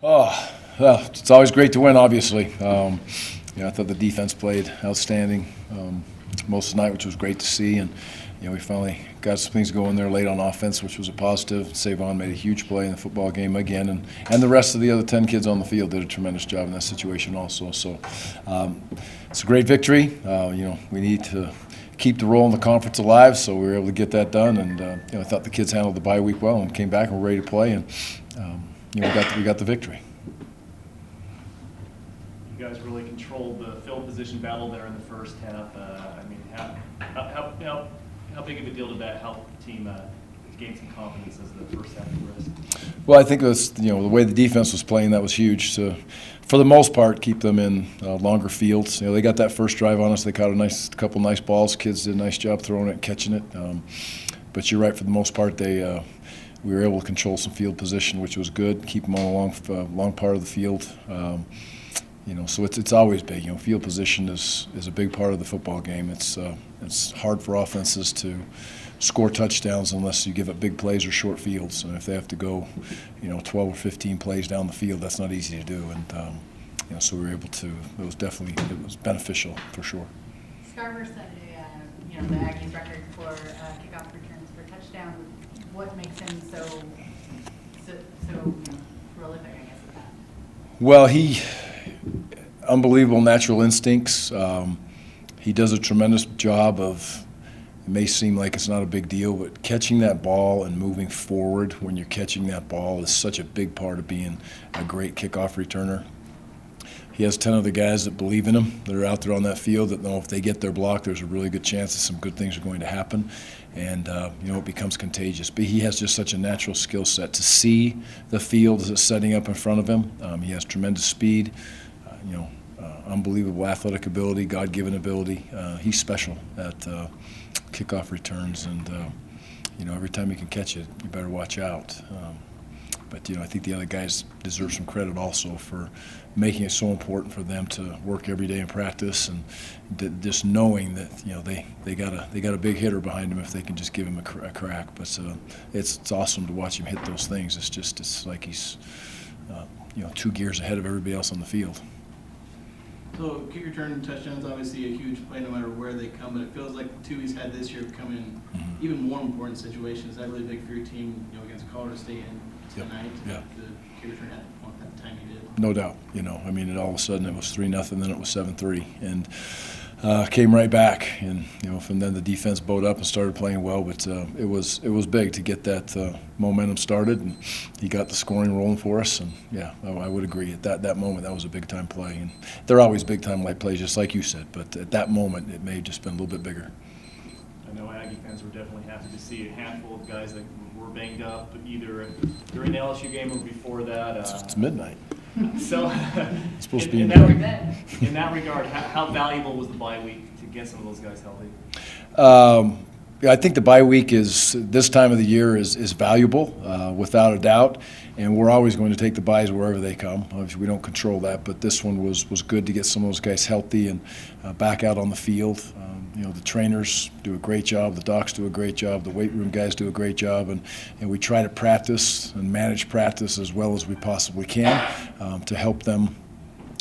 Oh, well, it's always great to win, obviously. I thought the defense played outstanding most of the night, which was great to see. And, we finally got some things going there late on offense, which was a positive. Savon made a huge play in the football game again. And the rest of the other 10 kids on the field did a tremendous job in that situation also. So it's a great victory. We need to keep the role in the conference alive, so we were able to get that done. And, I thought the kids handled the bye week well and came back and were ready to play. And, we got the victory. You guys really controlled the field position battle there in the first half. How big of a deal did that help the team gain some confidence as the first half progressed? Well, I think it was, the way the defense was playing, that was huge to, for the most part, keep them in longer fields. They got that first drive on us. They caught a couple nice balls. Kids did a nice job throwing it and catching it. But you're right, for the most part, we were able to control some field position, which was good, keep them on a long part of the field. So it's always big. Field position is a big part of the football game. It's hard for offenses to score touchdowns unless you give up big plays or short fields. And if they have to go, 12 or 15 plays down the field, that's not easy to do. And so we were able to. It was beneficial for sure. Scarver set the Aggies record for kickoff returns for touchdown. What makes him so prolific, I guess, at that? Well, unbelievable natural instincts. He does a tremendous job of, it may seem like it's not a big deal, but catching that ball and moving forward when you're catching that ball is such a big part of being a great kickoff returner. He has 10 other guys that believe in him, that are out there on that field, that know if they get their block, there's a really good chance that some good things are going to happen. And, it becomes contagious. But he has just such a natural skill set to see the field as it's setting up in front of him. He has tremendous speed, unbelievable athletic ability, God-given ability. He's special at kickoff returns. And, every time you can catch it, you better watch out. But I think the other guys deserve some credit also for making it so important for them to work every day in practice, and just knowing that they got a big hitter behind him if they can just give him a crack. But it's awesome to watch him hit those things. It's like he's 2 gears ahead of everybody else on the field. So kick return touchdown is obviously a huge play no matter where they come, but it feels like the 2 he's had this year come in even more important situations. Is that really big for your team, against Colorado State and tonight? Yeah. The kick return at the time he did. No doubt. All of a sudden it was 3-0, then it was 7-3, and came right back. And from then the defense bowed up and started playing well. But it was big to get that momentum started, and he got the scoring rolling for us. And I would agree at that moment that was a big time play. And they're always big time plays, just like you said. But at that moment it may have just been a little bit bigger. I know Aggie fans were definitely happy to see a handful of guys that were banged up, either during the LSU game or before that. It's midnight. So, it's supposed to be in that regard, how valuable was the bye week to get some of those guys healthy? I think the bye week this time of the year is valuable, without a doubt, and we're always going to take the byes wherever they come. Obviously, we don't control that, but this one was good to get some of those guys healthy and back out on the field. The trainers do a great job, the docs do a great job, the weight room guys do a great job, and we try to practice and manage practice as well as we possibly can to help them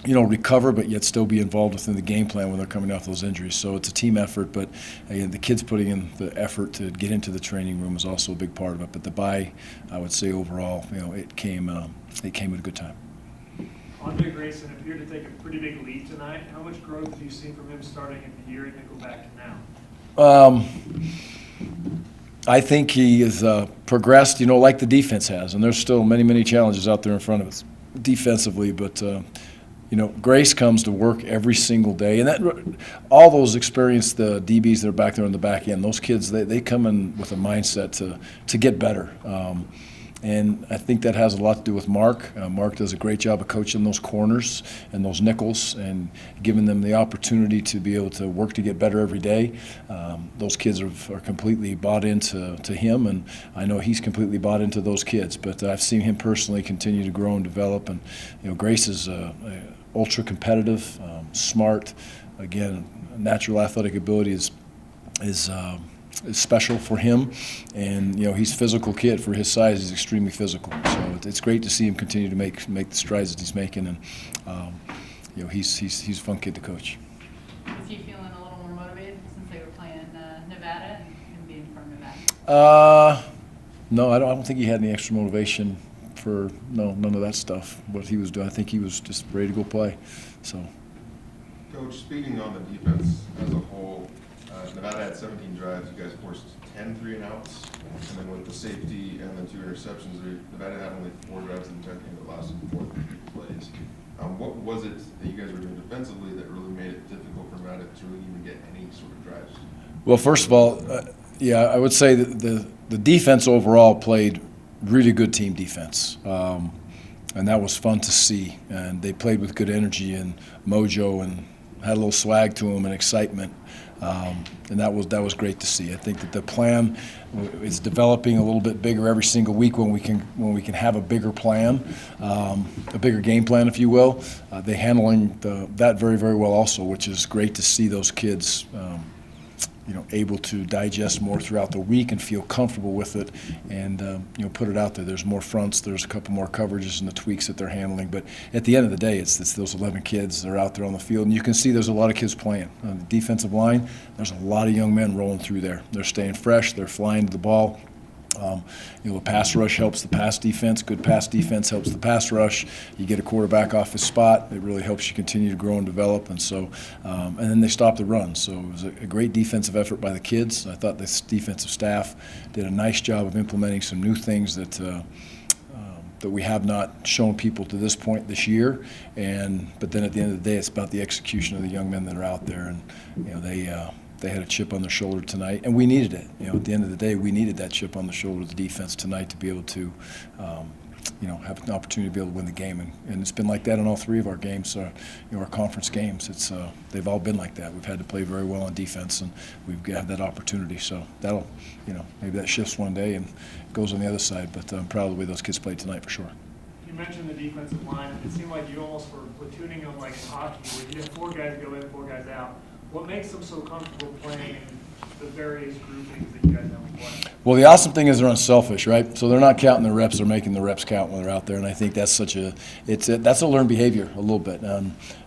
recover, but yet still be involved within the game plan when they're coming off those injuries. So it's a team effort, but again, the kids putting in the effort to get into the training room is also a big part of it. But the bye, I would say overall, it came at a good time. Andre Grayson appeared to take a pretty big leap tonight. How much growth have you seen from him starting at the year and nickelback to now? I think he has progressed, like the defense has, and there's still many challenges out there in front of us defensively, but Grace comes to work every single day, and all those experienced DBs that are back there on the back end, those kids, they come in with a mindset to get better. And I think that has a lot to do with Mark. Mark does a great job of coaching those corners and those nickels and giving them the opportunity to be able to work to get better every day. Those kids are completely bought into him, and I know he's completely bought into those kids. But I've seen him personally continue to grow and develop. And Grace is ultra competitive, smart. Again, natural athletic ability is is special for him, and he's a physical kid for his size. He's extremely physical, so it's great to see him continue to make the strides that he's making, and he's a fun kid to coach. Is he feeling a little more motivated since they were playing Nevada and him being from Nevada? No, I don't think he had any extra motivation for none of that stuff. What he was doing, I think he was just ready to go play. So, Coach, speaking on the defense as a whole, Nevada had 17 drives. You guys forced 10 3-and-outs, and then with the safety and the 2 interceptions, Nevada had only 4 drives in the 10th game that lasted 4 plays. What was it that you guys were doing defensively that really made it difficult for Nevada to really even get any sort of drives? well, first of all, I would say that the defense overall played really good team defense, and that was fun to see. And they played with good energy and mojo, and had a little swag to them and excitement, and that was great to see. I think that the plan is developing a little bit bigger every single week when we can have a bigger plan, a bigger game plan, if you will. They're handling that very, very well also, which is great to see those kids able to digest more throughout the week and feel comfortable with it, and put it out there. There's more fronts, there's a couple more coverages and the tweaks that they're handling, but at the end of the day, it's those 11 kids that are out there on the field, and you can see there's a lot of kids playing. On the defensive line, there's a lot of young men rolling through there. They're staying fresh, they're flying to the ball. The pass rush helps the pass defense. Good pass defense helps the pass rush. You get a quarterback off his spot, it really helps you continue to grow and develop. And so, and then they stop the run. So it was a great defensive effort by the kids. I thought this defensive staff did a nice job of implementing some new things that we have not shown people to this point this year. But then at the end of the day, it's about the execution of the young men that are out there, and they had a chip on their shoulder tonight, and we needed it. At the end of the day, we needed that chip on the shoulder of the defense tonight to be able to, have an opportunity to be able to win the game. And it's been like that in all 3 of our games, our conference games. They've all been like that. We've had to play very well on defense, and we've got that opportunity. So that'll, maybe that shifts one day and goes on the other side. But I'm proud of the way those kids played tonight for sure. You mentioned the defensive line. It seemed like you almost were platooning them like in hockey, where you had 4 guys go in, 4 guys out. What makes them so comfortable playing the various groupings that you guys have in play? Well, the awesome thing is they're unselfish, right? So they're not counting their reps; they're making the reps count when they're out there. And I think that's that's a learned behavior a little bit.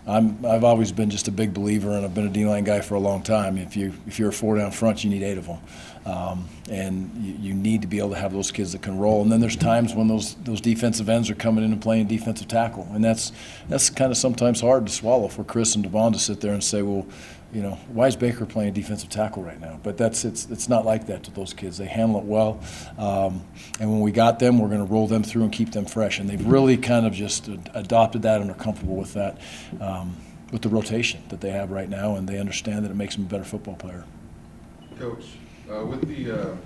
I've always been just a big believer, and I've been a D-line guy for a long time. If you're a 4 down front, you need 8 of them, and you need to be able to have those kids that can roll. And then there's times when those defensive ends are coming in and playing defensive tackle, and that's kind of sometimes hard to swallow for Chris and Devon to sit there and say, well, why is Baker playing defensive tackle right now? But it's not like that to those kids. They handle it well, and when we got them, we're going to roll them through and keep them fresh. And they've really kind of just adopted that and are comfortable with that, with the rotation that they have right now, and they understand that it makes them a better football player. Coach, with the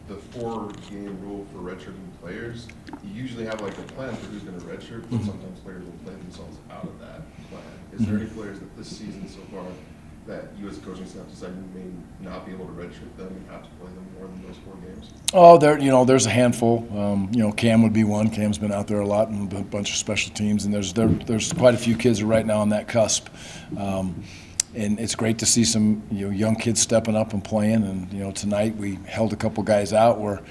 4-game rule for redshirting players, you usually have like a plan for who's going to redshirt, but sometimes players will play themselves out of that plan. Is there any players that this season so far that you as a coaching staff decided you may not be able to redshirt them and have to play them more than those 4 games? Oh, there's a handful. Cam would be one. Cam's been out there a lot, and a bunch of special teams, and there's quite a few kids right now on that cusp. And it's great to see some young kids stepping up and playing. And tonight we held a couple guys out where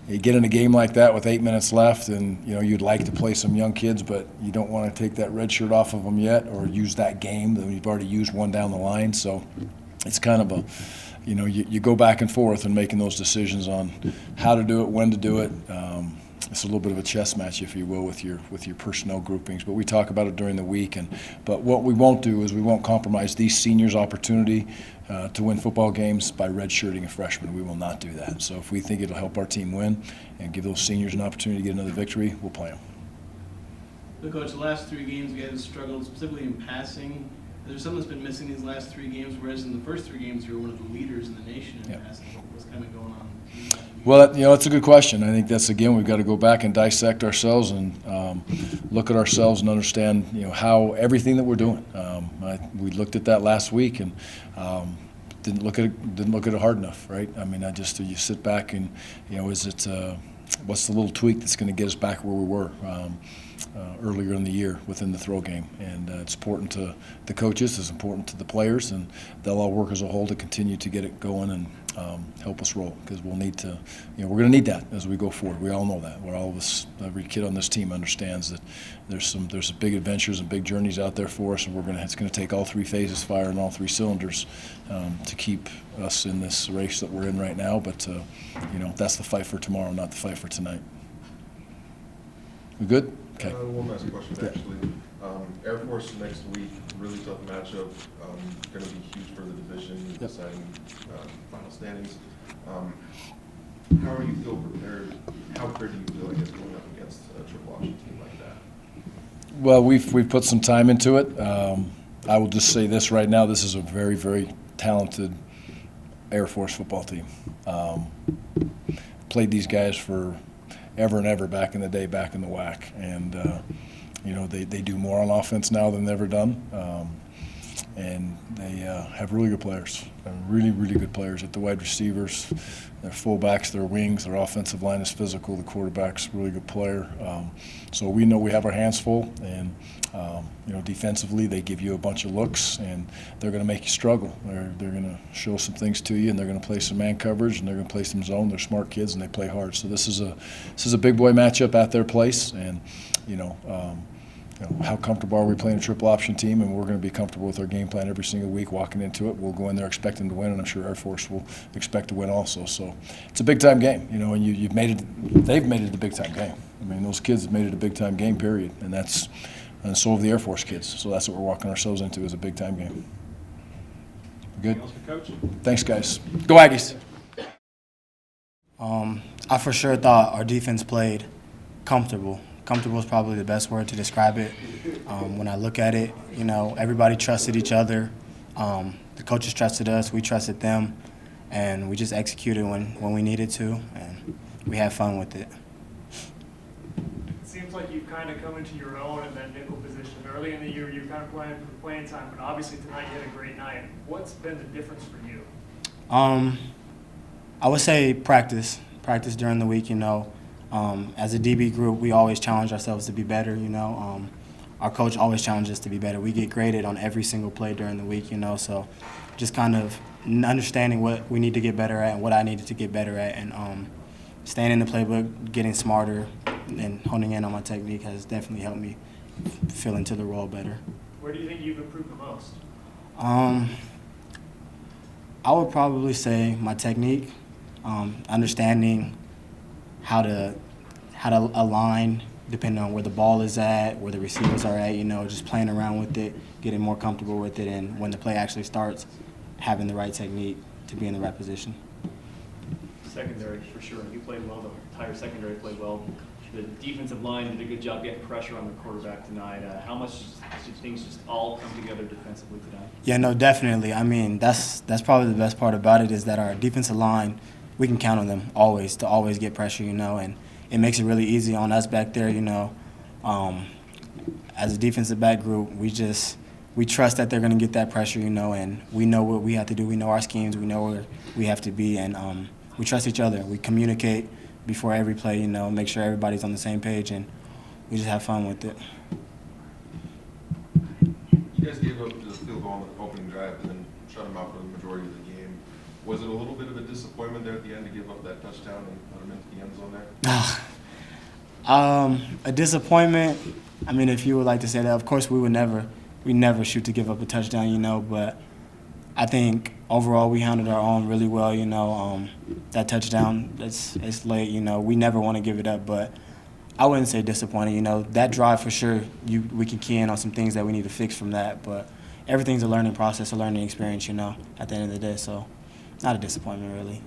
you get in a game like that with 8 minutes left, and you'd like to play some young kids, but you don't want to take that red shirt off of them yet, or use that game. Then you've already used one down the line, so it's kind of a, you go back and forth in making those decisions on how to do it, when to do it. It's a little bit of a chess match, if you will, with your personnel groupings. But we talk about it during the week. But what we won't do is we won't compromise these seniors' opportunity to win football games by redshirting a freshman. We will not do that. So if we think it'll help our team win and give those seniors an opportunity to get another victory, we'll play them. But Coach, the last 3 games you guys struggled specifically in passing. There's something that's been missing these last 3 games, whereas in the first 3 games you were one of the leaders in the nation in passing. What's kind of going on? Well, it's a good question. I think that's, again, we've got to go back and dissect ourselves and look at ourselves and understand, how everything that we're doing. We looked at that last week and didn't look at it hard enough, right? I mean, you sit back and, is it what's the little tweak that's going to get us back where we were earlier in the year within the throw game? And it's important to the coaches, it's important to the players, and they'll all work as a whole to continue to get it going. And help us roll, because we'll need to, we're going to need that as we go forward. We all know that. All of us, every kid on this team understands that there's some big adventures and big journeys out there for us, and it's going to take all three phases firing all three cylinders to keep us in this race that we're in right now. But that's the fight for tomorrow, not the fight for tonight. We good? Okay. One last question, actually. Air Force next week, really tough matchup, going to be huge for the division, deciding final standings. How are you feel prepared? How prepared do you feel, I guess, going up against a triple option team like that? Well, we've put some time into it. I will just say this right now: this is a very, very talented Air Force football team. Played these guys for ever and ever back in the day, back in the WAC, and they do more on offense now than they've ever done, and they have really good players, really, really good players at the wide receivers, their fullbacks, their wings, their offensive line is physical, the quarterback's a really good player. So we know we have our hands full, and defensively they give you a bunch of looks, and they're going to make you struggle. They're going to show some things to you, and they're going to play some man coverage, and they're going to play some zone. They're smart kids, and they play hard. So this is a big boy matchup at their place, and how comfortable are we playing a triple option team? And we're going to be comfortable with our game plan every single week walking into it. We'll go in there expecting to win, and I'm sure Air Force will expect to win also. So it's a big-time game, and you've made it. They've made it a big-time game. I mean, those kids have made it a big-time game, period. And so have the Air Force kids. So that's what we're walking ourselves into, is a big-time game. Good? Anything else for Coach? Thanks, guys. Go Aggies. I for sure thought our defense played comfortable. Comfortable is probably the best word to describe it. When I look at it, everybody trusted each other. The coaches trusted us, we trusted them, and we just executed when we needed to, and we had fun with it. It seems like you've kind of come into your own in that nickel position. Early in the year, you're kind of playing for playing time, but obviously tonight you had a great night. What's been the difference for you? I would say practice during the week. As a DB group, we always challenge ourselves to be better. Our coach always challenges us to be better. We get graded on every single play during the week. So just kind of understanding what we need to get better at and what I needed to get better at, and staying in the playbook, getting smarter, and honing in on my technique has definitely helped me feel into the role better. Where do you think you've improved the most? I would probably say my technique, understanding how to align depending on where the ball is at, where the receivers are at, just playing around with it, getting more comfortable with it, and when the play actually starts, having the right technique to be in the right position. Secondary, for sure. You played well. The entire secondary played well. The defensive line did a good job getting pressure on the quarterback tonight. How much should things just all come together defensively tonight? Yeah, no, definitely. I mean, that's probably the best part about it, is that our defensive line, we can count on them always to always get pressure, and it makes it really easy on us back there, As a defensive back group, we trust that they're going to get that pressure, and we know what we have to do. We know our schemes. We know where we have to be, and we trust each other. We communicate before every play, make sure everybody's on the same page, and we just have fun with it. You guys gave up the field goal on the opening drive and then shut them out for the majority of the game. Was it a little bit of a disappointment there at the end to give up that touchdown and put them into the end zone there? A disappointment. I mean, if you would like to say that, of course we never shoot to give up a touchdown, but I think overall we handled our own really well, that touchdown, it's late, we never want to give it up, but I wouldn't say disappointing, that drive for sure, we can key in on some things that we need to fix from that, but everything's a learning process, a learning experience, at the end of the day, so not a disappointment really.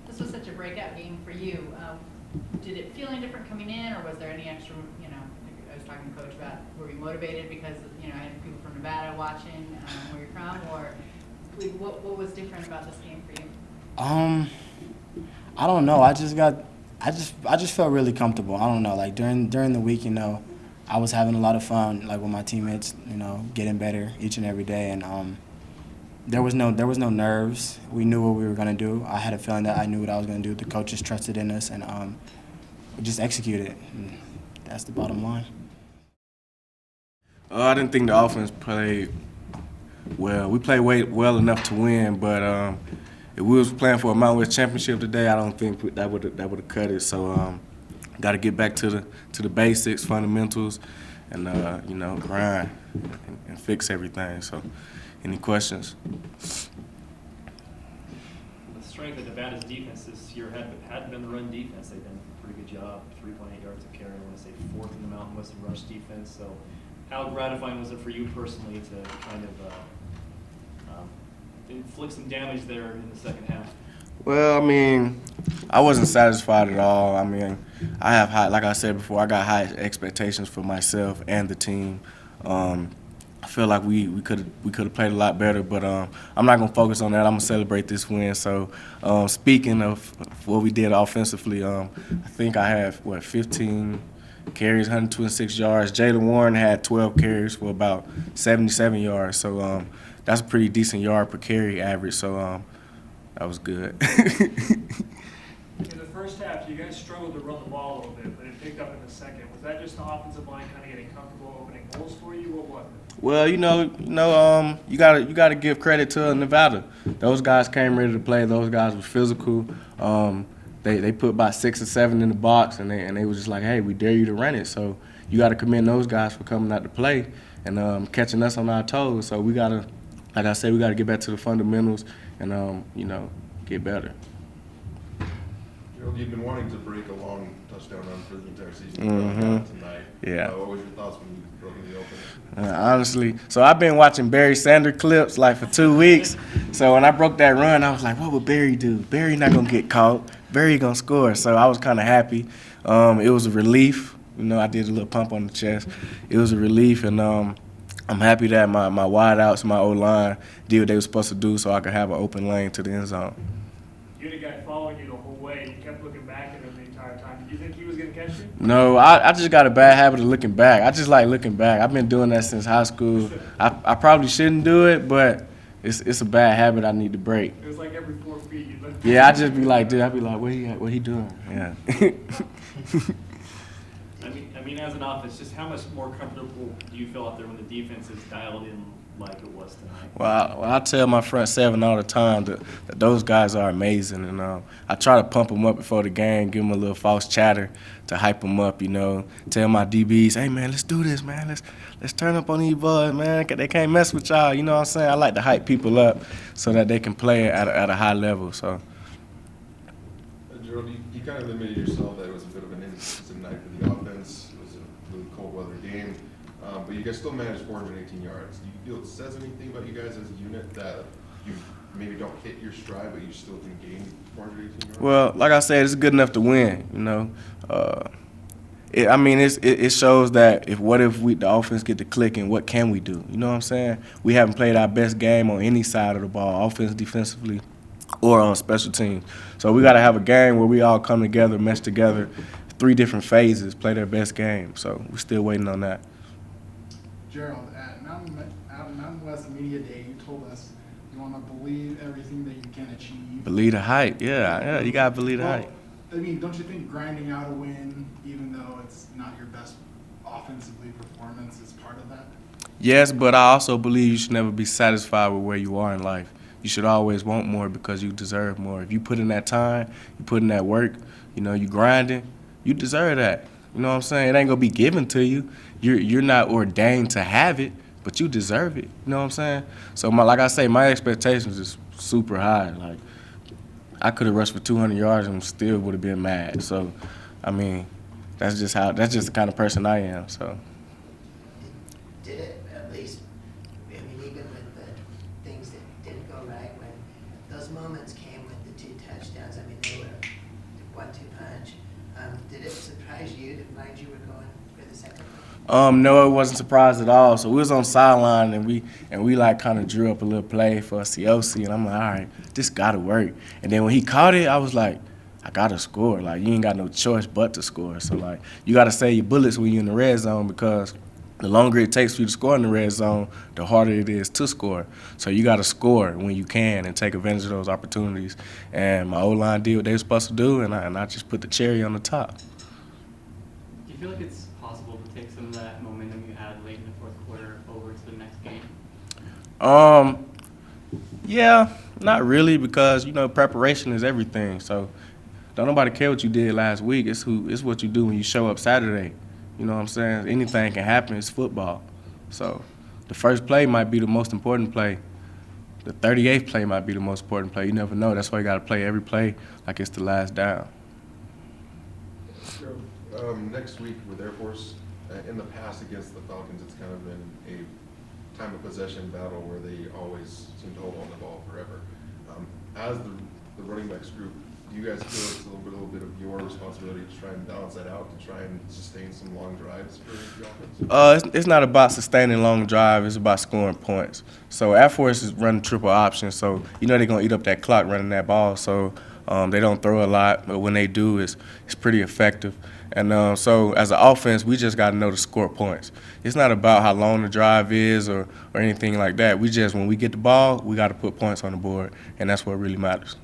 This was such a breakout game for you. Did it feel any different coming in, or was there any extra, I was talking to Coach about, were you motivated because, I had people from Nevada watching where you're from, or what was different about this game for you? I don't know. I just felt really comfortable. I don't know. Like during the week, I was having a lot of fun, like with my teammates, getting better each and every day, and there was no nerves. We knew what we were gonna do. I had a feeling that I knew what I was gonna do. The coaches trusted in us, and we just executed. And that's the bottom line. I didn't think the offense played well. We played well enough to win, but if we was playing for a Mountain West championship today, I don't think that would have cut it. So got to get back to the basics, fundamentals, and you know, grind and fix everything. So, any questions? The strength of Nevada's defense this year had been the run defense. They've done a pretty good job, 3.8 yards a carry. I want to say 4th in the Mountain West in rush defense. So how gratifying was it for you personally to kind of inflict some damage there in the second half? Well, I mean, I wasn't satisfied at all. I mean, I have high, like I said before, I got high expectations for myself and the team. I feel like we could have played a lot better, but I'm not gonna focus on that. I'm gonna celebrate this win. So, speaking of what we did offensively, I think I have 15 carries, 126 yards. Jaylen Warren had 12 carries for about 77 yards. So that's a pretty decent yard per carry average. So that was good. In the first half, you guys struggled to run the ball a little bit, but it picked up in the second. Was that just the offensive line kind of getting comfortable opening holes for you? What was it? Well, you gotta give credit to Nevada. Those guys came ready to play. Those guys were physical. They put about 6 or 7 in the box, and they was just like, hey, we dare you to run it. So you got to commend those guys for coming out to play and catching us on our toes. So we gotta, like I said, we gotta get back to the fundamentals and get better. Gerald, you've been wanting to break a long touchdown run for the entire season. Tonight. Yeah. What was your thoughts when you broke in the opener? Honestly, so I've been watching Barry Sanders clips like for 2 weeks. So when I broke that run, I was like, what would Barry do? Barry not gonna get caught. Barry gonna score. So I was kind of happy. It was a relief. I did a little pump on the chest. It was a relief, and I'm happy that my wideouts, my O-line did what they were supposed to do, so I could have an open lane to the end zone. You had a guy following you the whole way. You kept looking back at him the entire time. Did you think he was going to catch you? No, I just got a bad habit of looking back. I just like looking back. I've been doing that since high school. I probably shouldn't do it, but it's a bad habit I need to break. It was like every 4 feet you looked. Yeah, I just be like, dude, I'd be like, what he doing? Yeah. I mean, as an offense, just how much more comfortable do you feel out there when the defense is dialed in like it was tonight? Well, I tell my front seven all the time that those guys are amazing, and I try to pump them up before the game, give them a little false chatter to hype them up. Tell my DBs, hey man, let's do this, man. Let's turn up on these boys, man. They can't mess with y'all. You know what I'm saying? I like to hype people up so that they can play at a high level. So. Gerald, you kind of admitted yourself that it was a bit of an inconsistent night for the offense. It was a really cold weather game. But you guys still managed 418 yards. Do you feel it says anything about you guys as a unit that you maybe don't hit your stride, but you still can gain 418 yards? Well, like I said, it's good enough to win. It shows that if the offense get to clicking, what can we do? You know what I'm saying? We haven't played our best game on any side of the ball, offense, defensively, or on special teams. So we got to have a game where we all come together, mesh together, 3 different phases, play their best game. So we're still waiting on that. Gerald, at Mountain West Media Day, you told us you want to believe everything that you can achieve. Believe the hype. Yeah, you got to believe the hype. Don't you think grinding out a win, even though it's not your best offensively performance, is part of that? Yes, but I also believe you should never be satisfied with where you are in life. You should always want more because you deserve more. If you put in that time, you put in that work, you grinding, you deserve that. You know what I'm saying? It ain't gonna be given to you. You're not ordained to have it, but you deserve it. You know what I'm saying? So like I say, my expectations is super high. Like I could have rushed for 200 yards and still would have been mad. So, that's just the kind of person I am. So. Did it at least? Even with the things that didn't go right, when those moments came with the 2 touchdowns, they were 1-2 punch. Did it surprise you to find you were going for the second one? No, it wasn't surprised at all. So we was on sideline and we like kind of drew up a little play for COC, and I'm like, all right, this gotta work. And then when he caught it, I was like, I gotta score. Like you ain't got no choice but to score. So like you gotta save your bullets when you're in the red zone because the longer it takes for you to score in the red zone, the harder it is to score. So you got to score when you can and take advantage of those opportunities. And my O-line did what they were supposed to do, and I just put the cherry on the top. Do you feel like it's possible to take some of that momentum you had late in the fourth quarter over to the next game? Yeah, not really, because you know preparation is everything. So don't nobody care what you did last week. It's what you do when you show up Saturday. You know what I'm saying? Anything can happen. It's football. So the first play might be the most important play. The 38th play might be the most important play. You never know. That's why you got to play every play like it's the last down. Next week with Air Force, in the past against the Falcons, it's kind of been a time of possession battle where they always seem to hold on the ball forever. As the running backs group, do you guys feel it's a little bit of your responsibility to try and balance that out, to try and sustain some long drives for the offense? It's not about sustaining long drive. It's about scoring points. So Air Force is running triple option, so you know they're gonna eat up that clock running that ball. So they don't throw a lot, but when they do, it's pretty effective. And so as an offense, we just got to know to score points. It's not about how long the drive is or anything like that. When we get the ball, we got to put points on the board, and that's what really matters.